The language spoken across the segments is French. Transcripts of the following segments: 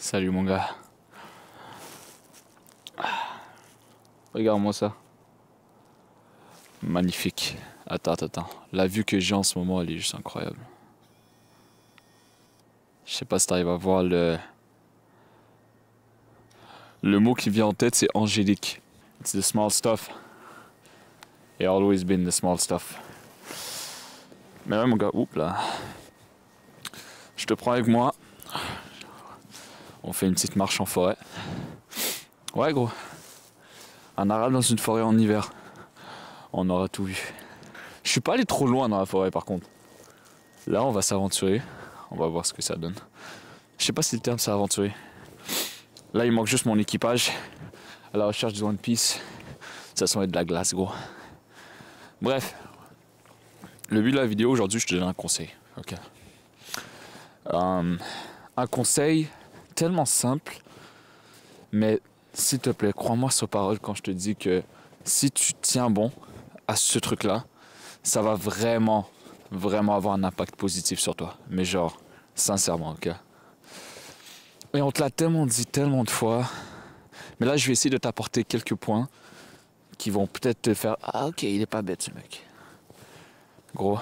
Salut mon gars. Regarde-moi ça. Magnifique. Attends. La vue que j'ai en ce moment, elle est juste incroyable. Je sais pas si t'arrives à voir le mot qui vient en tête, c'est angélique. It's the small stuff. It always been the small stuff. Mais ouais mon gars, oups là. Je te prends avec moi. On fait une petite marche en forêt. Ouais gros. Un arabe dans une forêt en hiver. On aura tout vu. Je suis pas allé trop loin dans la forêt par contre. Là on va s'aventurer. On va voir ce que ça donne. Je sais pas si le terme c'est aventurer. Là il manque juste mon équipage. À la recherche du One Piece. Ça sent être de la glace gros. Bref. Le but de la vidéo aujourd'hui, je te donne un conseil. Ok. Un conseil tellement simple. Mais s'il te plaît, crois-moi sur parole quand je te dis que si tu tiens bon à ce truc-là, ça va vraiment avoir un impact positif sur toi. Mais genre, sincèrement, ok? Et on te l'a tellement dit tellement de fois. Mais là, je vais essayer de t'apporter quelques points qui vont peut-être te faire « Ah, ok, il est pas bête, ce mec. » Gros.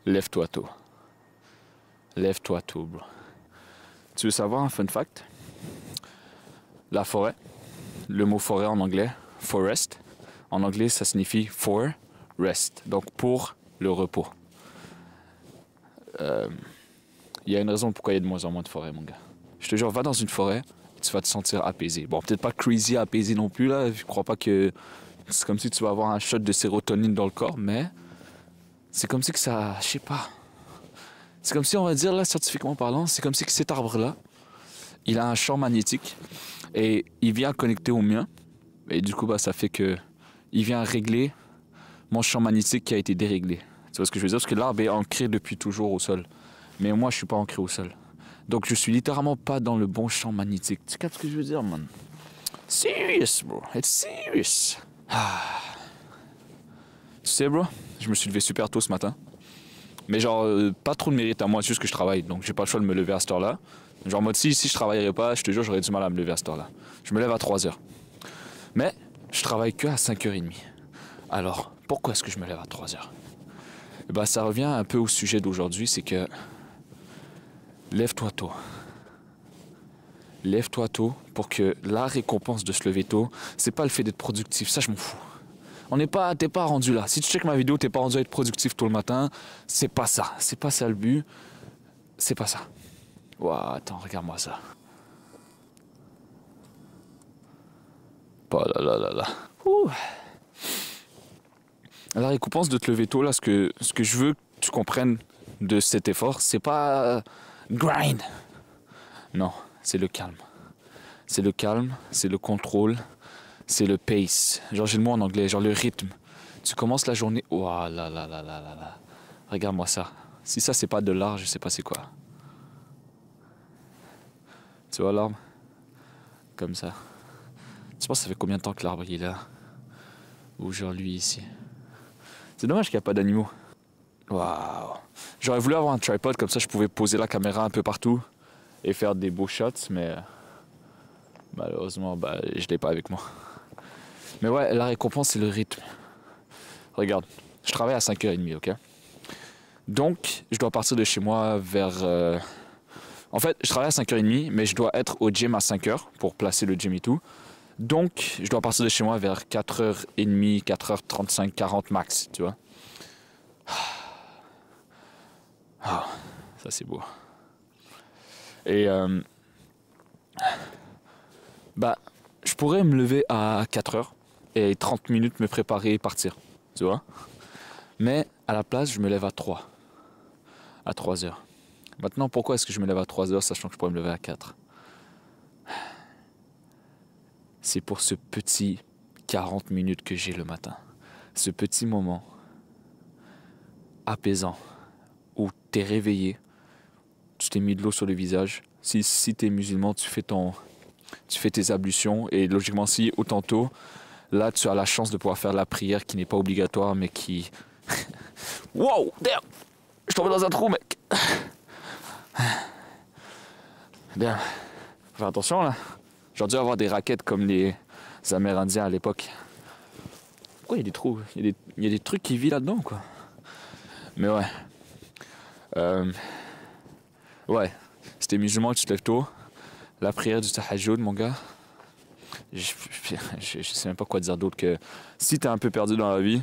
Lève-toi tôt. Lève-toi tôt, bro. Tu veux savoir un fun fact? La forêt, le mot forêt en anglais, forest, en anglais ça signifie for rest, donc pour le repos. Il y a une raison pourquoi il y a de moins en moins de forêts, mon gars. Je te jure, va dans une forêt, tu vas te sentir apaisé. Bon, peut-être pas crazy apaisé non plus, là. Je crois pas que c'est comme si tu vas avoir un shot de sérotonine dans le corps, mais c'est comme si que ça, je sais pas. C'est comme si, on va dire, là, scientifiquement parlant, c'est comme si que cet arbre-là, il a un champ magnétique et il vient connecter au mien. Et du coup, bah, ça fait que il vient régler mon champ magnétique qui a été déréglé. Tu vois ce que je veux dire? Parce que l'arbre est ancré depuis toujours au sol. Mais moi, je suis pas ancré au sol. Donc, je suis littéralement pas dans le bon champ magnétique. Tu captes ce que je veux dire, man? Serious, bro. It's serious. Tu sais, bro, je me suis levé super tôt ce matin. Mais genre, pas trop de mérite à moi, c'est juste que je travaille. Donc, j'ai pas le choix de me lever à cette heure-là. Genre, en mode, si je travaillerais pas, je te jure, j'aurais du mal à me lever à cette heure-là. Je me lève à 3h. Mais, je travaille que à 5h30. Alors, pourquoi est-ce que je me lève à 3h? Et ben, ça revient un peu au sujet d'aujourd'hui, c'est que lève-toi tôt. Lève-toi tôt pour que la récompense de se lever tôt, c'est pas le fait d'être productif, ça je m'en fous. T'es pas rendu là. Si tu checkes ma vidéo, t'es pas rendu à être productif tôt le matin, c'est pas ça. C'est pas ça le but. C'est pas ça. Ouah, attends, regarde-moi ça. Oh là là là là. Ouh. La récompense de te lever tôt, là, ce que je veux que tu comprennes de cet effort, c'est pas grind. Non, c'est le calme. C'est le calme, c'est le contrôle, c'est le pace. Genre, j'ai le mot en anglais, genre le rythme. Tu commences la journée. Oh là là là là là là. Regarde-moi ça. Si ça, c'est pas de l'art, je sais pas c'est quoi. Tu vois l'arbre? Comme ça. Tu penses ça fait combien de temps que l'arbre il est là? Ou genre lui ici. C'est dommage qu'il n'y a pas d'animaux. Waouh. J'aurais voulu avoir un tripod, comme ça je pouvais poser la caméra un peu partout et faire des beaux shots, mais malheureusement, bah, je l'ai pas avec moi. Mais ouais, la récompense, c'est le rythme. Regarde, je travaille à 5h30, ok? Donc, je dois partir de chez moi vers... En fait, je travaille à 5h30, mais je dois être au gym à 5h pour placer le gym et tout. Donc, je dois partir de chez moi vers 4h30, 4h35, 40 max, tu vois? Ah, ça c'est beau. Et bah, je pourrais me lever à 4h et 30 minutes me préparer et partir, tu vois? Mais à la place, je me lève à 3. À 3h. Maintenant, pourquoi est-ce que je me lève à 3h sachant que je pourrais me lever à 4? C'est pour ce petit 40 minutes que j'ai le matin. Ce petit moment apaisant où t'es réveillé, tu t'es mis de l'eau sur le visage. Si t'es musulman, tu fais tes ablutions et logiquement si autant tôt, là tu as la chance de pouvoir faire la prière qui n'est pas obligatoire mais qui... Wow, damn! Je suis tombé dans un trou, mec! Bien, faut faire attention là. J'aurais dû avoir des raquettes comme les Amérindiens à l'époque. Pourquoi il y a des trous? Il y a des trucs qui vivent là-dedans, quoi. Mais ouais. Ouais. Si t'es musulman et tu te lèves tôt, la prière du tahajjud, mon gars, je sais même pas quoi dire d'autre que si t'es un peu perdu dans la vie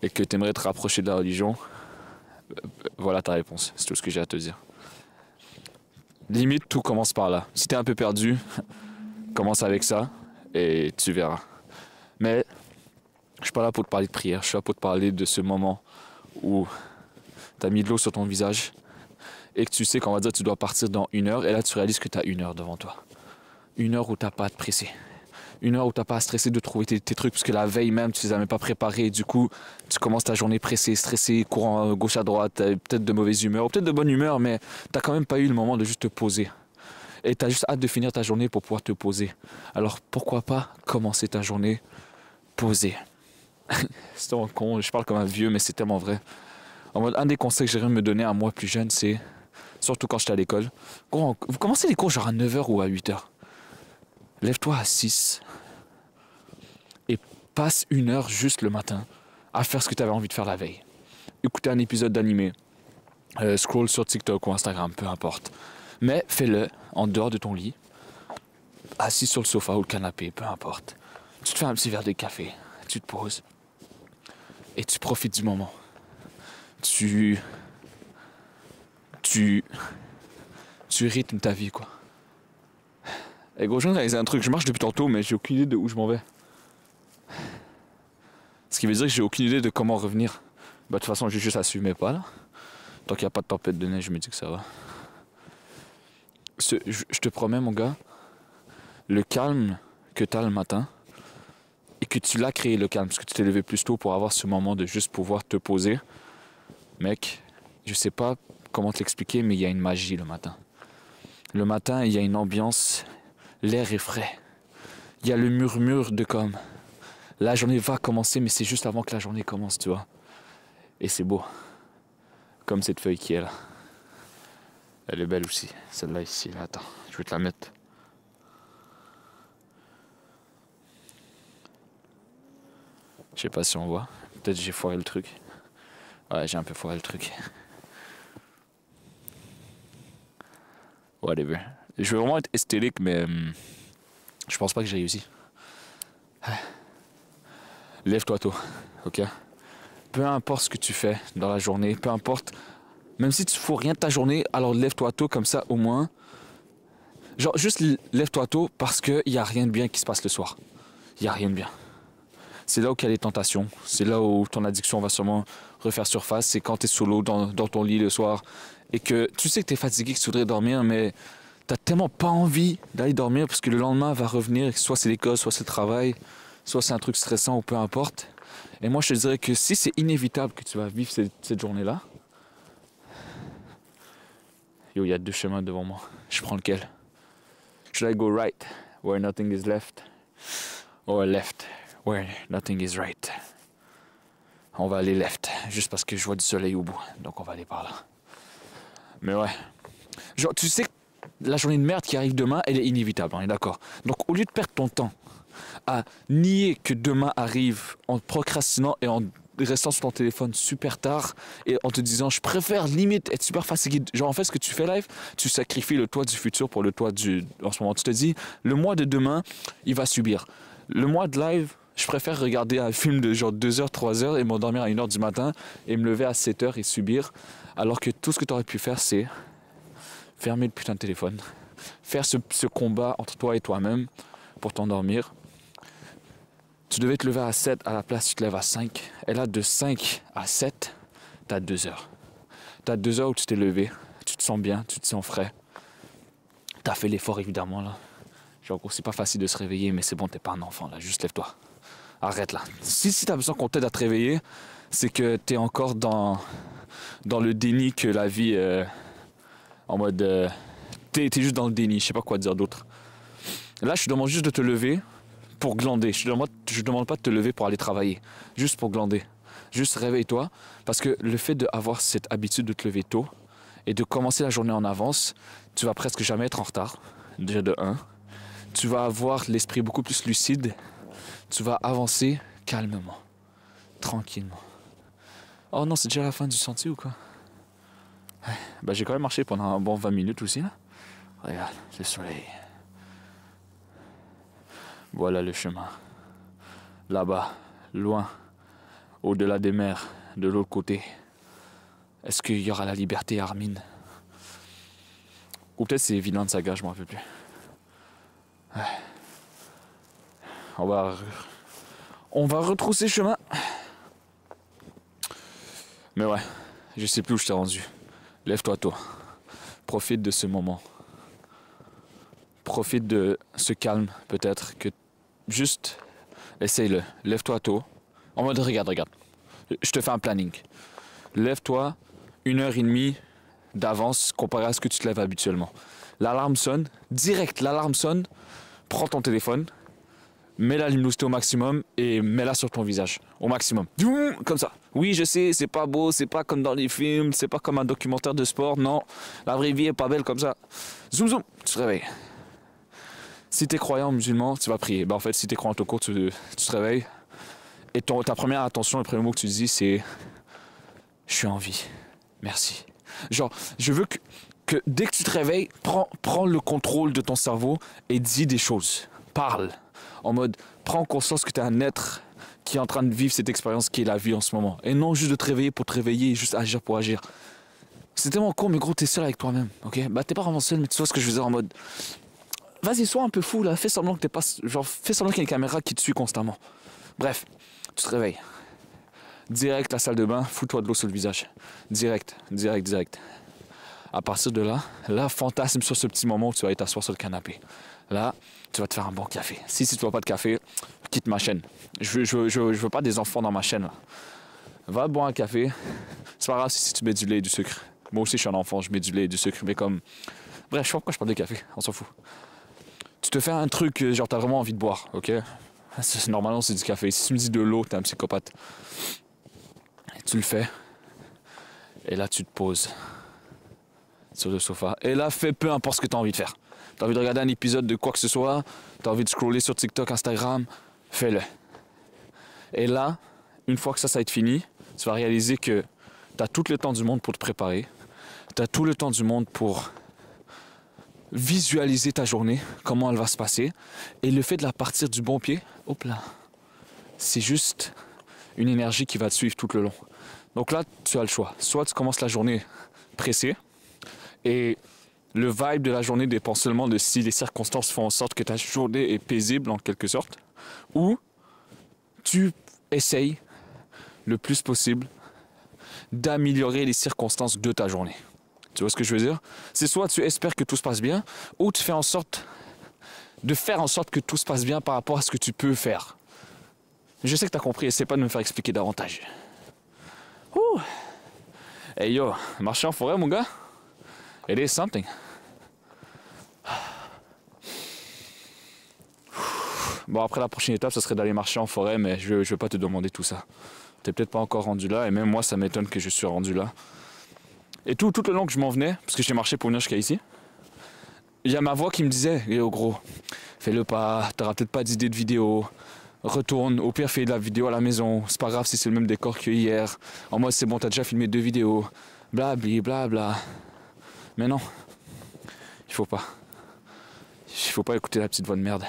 et que t'aimerais te rapprocher de la religion, voilà ta réponse. C'est tout ce que j'ai à te dire. Limite, tout commence par là. Si t'es un peu perdu, commence avec ça et tu verras. Mais je suis pas là pour te parler de prière, je suis là pour te parler de ce moment où t'as mis de l'eau sur ton visage et que tu sais qu'on va dire que tu dois partir dans 1 heure et là tu réalises que t'as 1 heure devant toi. 1 heure où t'as pas à te presser. 1 heure où t'as pas à stresser de trouver tes trucs parce que la veille même tu les as même pas préparés. Du coup, tu commences ta journée pressée, stressée, courant gauche à droite, peut-être de mauvaise humeur, ou peut-être de bonne humeur, mais t'as quand même pas eu le moment de juste te poser. Et t'as juste hâte de finir ta journée pour pouvoir te poser. Alors pourquoi pas commencer ta journée posée. C'est tellement con, je parle comme un vieux, mais c'est tellement vrai. En mode, un des conseils que j'aimerais me donner à moi plus jeune, c'est, surtout quand j'étais à l'école, vous commencez les cours genre à 9 h ou à 8 h. Lève-toi à 6 et passe 1 heure juste le matin à faire ce que tu avais envie de faire la veille. Écouter un épisode d'animé, scroll sur TikTok ou Instagram, peu importe. Mais fais-le en dehors de ton lit, assis sur le sofa ou le canapé, peu importe. Tu te fais un petit verre de café, tu te poses et tu profites du moment. Tu rythmes ta vie, quoi. Et gros, je viens de réaliser un truc, je marche depuis tantôt, mais j'ai aucune idée de où je m'en vais. Ce qui veut dire que j'ai aucune idée de comment revenir. Bah, de toute façon, j'ai juste à suivre mes pas, là. Tant qu'il n'y a pas de tempête de neige, je me dis que ça va. Je te promets, mon gars, le calme que tu as le matin, et que tu l'as créé, le calme, parce que tu t'es levé plus tôt pour avoir ce moment de juste pouvoir te poser. Mec, je sais pas comment te l'expliquer, mais il y a une magie le matin. Le matin, il y a une ambiance, l'air est frais. Il y a le murmure de comme, la journée va commencer, mais c'est juste avant que la journée commence, tu vois. Et c'est beau. Comme cette feuille qui est là. Elle est belle aussi, celle-là ici. Là, attends, je vais te la mettre. Je sais pas si on voit. Peut-être j'ai foiré le truc. Ouais, j'ai un peu foiré le truc. Whatever. Je veux vraiment être esthétique, mais je pense pas que j'ai réussi. Lève-toi tôt, ok? Peu importe ce que tu fais dans la journée, peu importe. Même si tu fous rien de ta journée, alors lève-toi tôt comme ça au moins. Genre juste lève-toi tôt parce qu'il n'y a rien de bien qui se passe le soir. Il n'y a rien de bien. C'est là où il y a les tentations. C'est là où ton addiction va sûrement refaire surface. C'est quand tu es solo dans ton lit le soir et que tu sais que tu es fatigué, que tu voudrais dormir, mais tu n'as tellement pas envie d'aller dormir parce que le lendemain va revenir. Soit c'est l'école, soit c'est le travail, soit c'est un truc stressant ou peu importe. Et moi, je te dirais que si c'est inévitable que tu vas vivre cette journée-là, yo, il y a 2 chemins devant moi. Je prends lequel? Should I go right, where nothing is left, or left, where nothing is right? On va aller left, juste parce que je vois du soleil au bout. Donc on va aller par là. Mais ouais. Genre, tu sais que la journée de merde qui arrive demain, elle est inévitable, on est d'accord. Donc au lieu de perdre ton temps à nier que demain arrive en procrastinant et en restant sur ton téléphone super tard et en te disant je préfère limite être super fatigué. Genre en fait ce que tu fais live, tu sacrifies le toi du futur pour le toi du en ce moment. Tu te dis le moi de demain, il va subir. Le moi de live, je préfère regarder un film de genre 2 h, 3 h et m'endormir à 1 h du matin et me lever à 7 h et subir. Alors que tout ce que tu aurais pu faire c'est fermer le putain de téléphone, faire ce combat entre toi et toi-même pour t'endormir. Tu devais te lever à 7, à la place tu te lèves à 5. Et là, de 5 à 7, t'as 2 heures. T'as 2 heures où tu t'es levé, tu te sens bien, tu te sens frais. T'as fait l'effort évidemment là. Genre, c'est pas facile de se réveiller, mais c'est bon, t'es pas un enfant là, juste lève-toi. Arrête là. Si t'as besoin qu'on t'aide à te réveiller, c'est que t'es encore dans le déni que la vie... en mode... t'es juste dans le déni, je sais pas quoi dire d'autre. Là, je te demande juste de te lever pour glander. Je demande pas de te lever pour aller travailler, juste pour glander. Juste réveille-toi, parce que le fait d'avoir cette habitude de te lever tôt et de commencer la journée en avance, tu vas presque jamais être en retard, déjà de 1. Tu vas avoir l'esprit beaucoup plus lucide, tu vas avancer calmement, tranquillement. Oh non, c'est déjà la fin du sentier ou quoi? Ouais. Ben, j'ai quand même marché pendant un bon 20 minutes aussi là. Regarde, le soleil. Voilà le chemin. Là-bas, loin, au-delà des mers, de l'autre côté. Est-ce qu'il y aura la liberté, Armin? Ou peut-être c'est Vinland Saga, je m'en rappelle plus. Ouais. On va retrousser chemin. Mais ouais, je sais plus où je t'ai rendu. Lève-toi tôt. Profite de ce moment. Profite de ce calme, peut-être, que juste essaye-le. Lève-toi tôt. En mode, regarde. Je te fais un planning. Lève-toi 1h30 d'avance comparé à ce que tu te lèves habituellement. L'alarme sonne, direct, l'alarme sonne, prends ton téléphone, mets la luminosité au maximum et mets-la sur ton visage, au maximum. Comme ça. Oui, je sais, c'est pas beau, c'est pas comme dans les films, c'est pas comme un documentaire de sport, non. La vraie vie est pas belle comme ça. Zoom, tu te réveilles. Si t'es croyant musulman, tu vas prier. Ben, en fait, si t'es croyant au cours, tu te réveilles. Et ta première attention, le premier mot que tu dis, c'est « Je suis en vie. Merci. » Genre, je veux que dès que tu te réveilles, prends le contrôle de ton cerveau et dis des choses. Parle. En mode, prends conscience que tu es un être qui est en train de vivre cette expérience qui est la vie en ce moment. Et non juste de te réveiller pour te réveiller et juste agir pour agir. C'est tellement con, mais gros, t'es seul avec toi-même, ok? Bah, t'es pas vraiment seul, mais tu vois ce que je veux dire en mode... Vas-y, sois un peu fou, là. Fais semblant que t'es pas... Genre, fais semblant qu'il y a une caméra qui te suit constamment. Bref, tu te réveilles. Direct, la salle de bain, fous-toi de l'eau sur le visage. Direct. À partir de là, fantasme sur ce petit moment où tu vas aller t'asseoir sur le canapé. Là, tu vas te faire un bon café. Si tu ne vois pas de café, quitte ma chaîne. Je veux pas des enfants dans ma chaîne, là. Va boire un café. C'est pas grave si tu mets du lait et du sucre. Moi aussi, je suis un enfant, je mets du lait et du sucre. Mais comme... Bref, je sais pas pourquoi je parle de café. On s'en fout. Tu te fais un truc, genre, t'as vraiment envie de boire, ok? Normalement, c'est du café. Si tu me dis de l'eau, t'es un psychopathe. Et tu le fais. Et là, tu te poses sur le sofa. Et là, fais peu importe ce que tu as envie de faire. Tu as envie de regarder un épisode de quoi que ce soit, tu as envie de scroller sur TikTok, Instagram, fais-le. Et là, une fois que ça va être fini, tu vas réaliser que tu as tout le temps du monde pour te préparer. Tu as tout le temps du monde pour visualiser ta journée, comment elle va se passer. Et le fait de la partir du bon pied, hop là, c'est juste une énergie qui va te suivre tout le long. Donc là, tu as le choix. Soit tu commences la journée pressé et le vibe de la journée dépend seulement de si les circonstances font en sorte que ta journée est paisible en quelque sorte, ou tu essayes le plus possible d'améliorer les circonstances de ta journée. Tu vois ce que je veux dire? C'est soit tu espères que tout se passe bien, ou tu fais en sorte de faire en sorte que tout se passe bien par rapport à ce que tu peux faire. Je sais que tu as compris, essaie pas de me faire expliquer davantage. Ouh. Hey yo, marcher en forêt mon gars? It is something. Bon, après la prochaine étape, ça serait d'aller marcher en forêt, mais je vais pas te demander tout ça. T'es peut-être pas encore rendu là, et même moi, ça m'étonne que je suis rendu là. Et tout le long que je m'en venais, parce que j'ai marché pour venir jusqu'à ici, il y a ma voix qui me disait « Oh gros, fais-le pas, t'auras peut-être pas d'idée de vidéo, retourne, au pire fais de la vidéo à la maison, c'est pas grave si c'est le même décor que hier, en moi c'est bon, t'as déjà filmé 2 vidéos, blabli, blabla. » Mais non, il faut pas. Il faut pas écouter la petite voix de merde.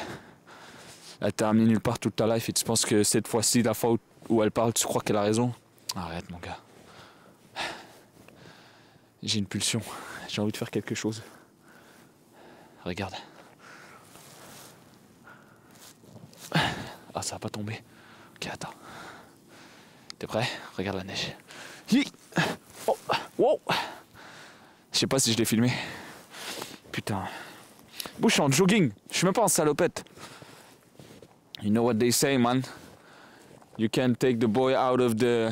Elle t'a amené nulle part toute ta life et tu penses que cette fois-ci, la fois où elle parle, tu crois qu'elle a raison? Arrête mon gars. J'ai une pulsion, j'ai envie de faire quelque chose. Regarde. Ah, ça va pas tomber. Ok, attends. T'es prêt? Regarde la neige. Oh, wow. Je sais pas si je l'ai filmé. Putain. Bon, je suis en jogging. Je suis même pas en salopette. You know what they say, man. You can take the boy out of the...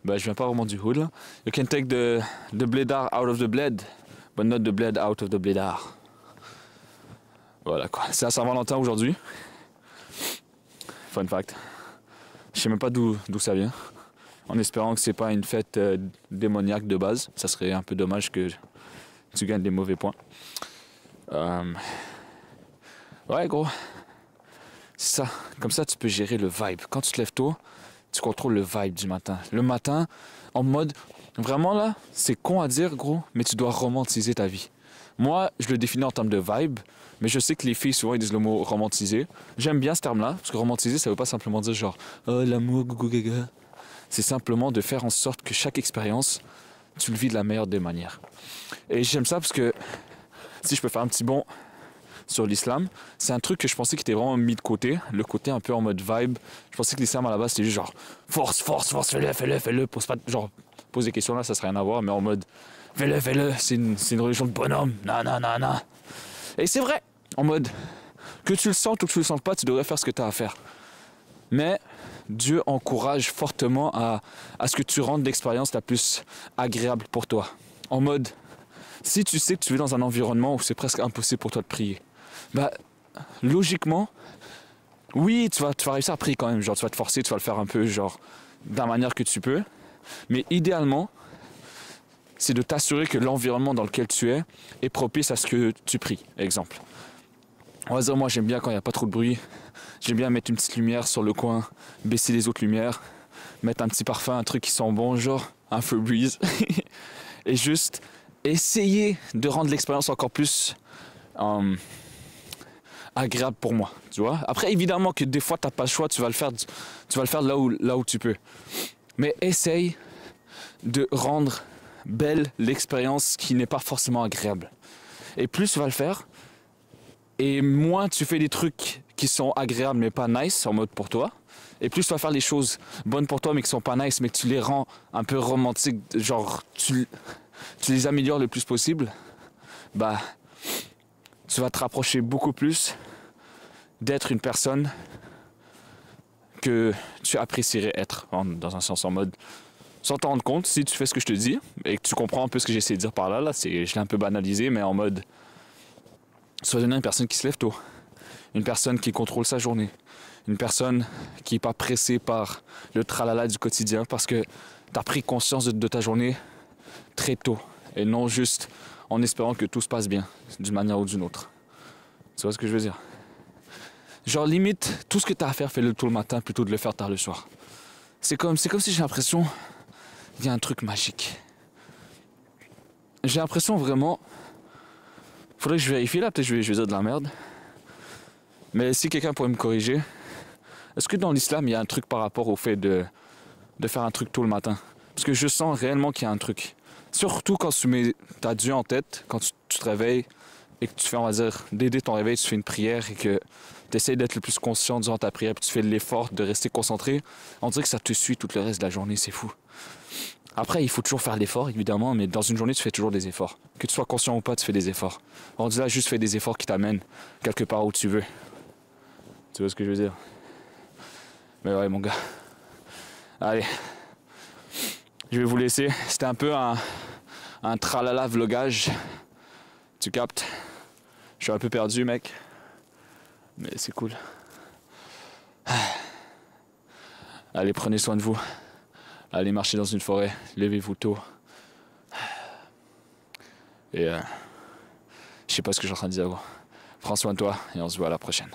Bah, je viens pas vraiment du hood, là. You can take the blédard out of the bled, but not the bled out of the blédard. Voilà, quoi. C'est à Saint-Valentin aujourd'hui. Fun fact. Je sais même pas d'où ça vient. En espérant que c'est pas une fête démoniaque de base. Ça serait un peu dommage que tu gagnes des mauvais points. Ouais, gros. C'est ça. Comme ça, tu peux gérer le vibe. Quand tu te lèves tôt, tu contrôles le vibe du matin. Le matin, en mode... Vraiment, là, c'est con à dire, gros, mais tu dois romantiser ta vie. Moi, je le définis en termes de vibe, mais je sais que les filles, souvent, ils disent le mot romantiser. J'aime bien ce terme-là, parce que romantiser, ça veut pas simplement dire genre « Oh, l'amour, gougou, gaga ». C'est simplement de faire en sorte que chaque expérience, tu le vis de la meilleure des manières. Et j'aime ça parce que, si je peux faire un petit bond sur l'islam, c'est un truc que je pensais qui était vraiment mis de côté, le côté un peu en mode vibe. Je pensais que l'islam, à la base, c'était juste genre « Force, force, force, fais-le, pose pas... » Genre, pose des questions là, ça serait rien à voir, mais en mode « Fais-le, c'est une religion de bonhomme, non. » Et c'est vrai, en mode, que tu le sens ou que tu le sens pas, tu devrais faire ce que tu as à faire. Mais Dieu encourage fortement à ce que tu rendes l'expérience la plus agréable pour toi. En mode, si tu sais que tu vis dans un environnement où c'est presque impossible pour toi de prier, bah, logiquement, oui, tu vas réussir à prier quand même. Genre, tu vas te forcer, tu vas le faire un peu, genre, de la manière que tu peux. Mais idéalement, c'est de t'assurer que l'environnement dans lequel tu est propice à ce que tu pries, exemple. On va dire, moi, j'aime bien quand il n'y a pas trop de bruit. J'aime bien mettre une petite lumière sur le coin, baisser les autres lumières, mettre un petit parfum, un truc qui sent bon, genre un Febreze. Et juste essayer de rendre l'expérience encore plus agréable pour moi, tu vois. Après, évidemment que des fois, tu n'as pas le choix, tu vas le faire là où tu peux. Mais essaye de rendre belle l'expérience qui n'est pas forcément agréable. Et plus tu vas le faire, et moins tu fais des trucs qui sont agréables mais pas nice en mode pour toi, et plus tu vas faire les choses bonnes pour toi mais qui sont pas nice mais que tu les rends un peu romantiques, genre tu les améliores le plus possible, bah tu vas te rapprocher beaucoup plus d'être une personne que tu apprécierais être, dans un sens en mode, sans t'en rendre compte, si tu fais ce que je te dis, et que tu comprends un peu ce que j'essaie de dire par là, je l'ai un peu banalisé, mais en mode, sois une personne qui se lève tôt, une personne qui contrôle sa journée, une personne qui n'est pas pressée par le tralala du quotidien, parce que tu as pris conscience de ta journée très tôt, et non juste en espérant que tout se passe bien, d'une manière ou d'une autre. Tu vois ce que je veux dire? Genre limite, tout ce que tu as à faire, fais-le tôt le matin plutôt de le faire tard le soir. C'est comme si j'ai l'impression, il y a un truc magique. J'ai l'impression vraiment, faudrait que je vérifie là, peut-être je vais dire de la merde. Mais si quelqu'un pourrait me corriger, est-ce que dans l'islam, il y a un truc par rapport au fait de faire un truc tôt le matin? Parce que je sens réellement qu'il y a un truc. Surtout quand tu mets ta Dieu en tête, quand tu te réveilles et que tu fais, on va dire, dès ton réveil, tu fais une prière et que tu essaies d'être le plus conscient durant ta prière, puis tu fais l'effort de rester concentré, on dirait que ça te suit tout le reste de la journée, c'est fou. Après, il faut toujours faire l'effort, évidemment, mais dans une journée, tu fais toujours des efforts. Que tu sois conscient ou pas, tu fais des efforts. On dit là, juste fais des efforts qui t'amènent quelque part où tu veux. Tu vois ce que je veux dire? Mais ouais, mon gars. Allez. Je vais vous laisser. C'était un peu un tralala vlogage. Tu captes? Je suis un peu perdu, mec. Mais c'est cool. Allez, prenez soin de vous. Allez marcher dans une forêt. Levez-vous tôt. Et je sais pas ce que je suis en train de dire. Prends soin de toi et on se voit à la prochaine.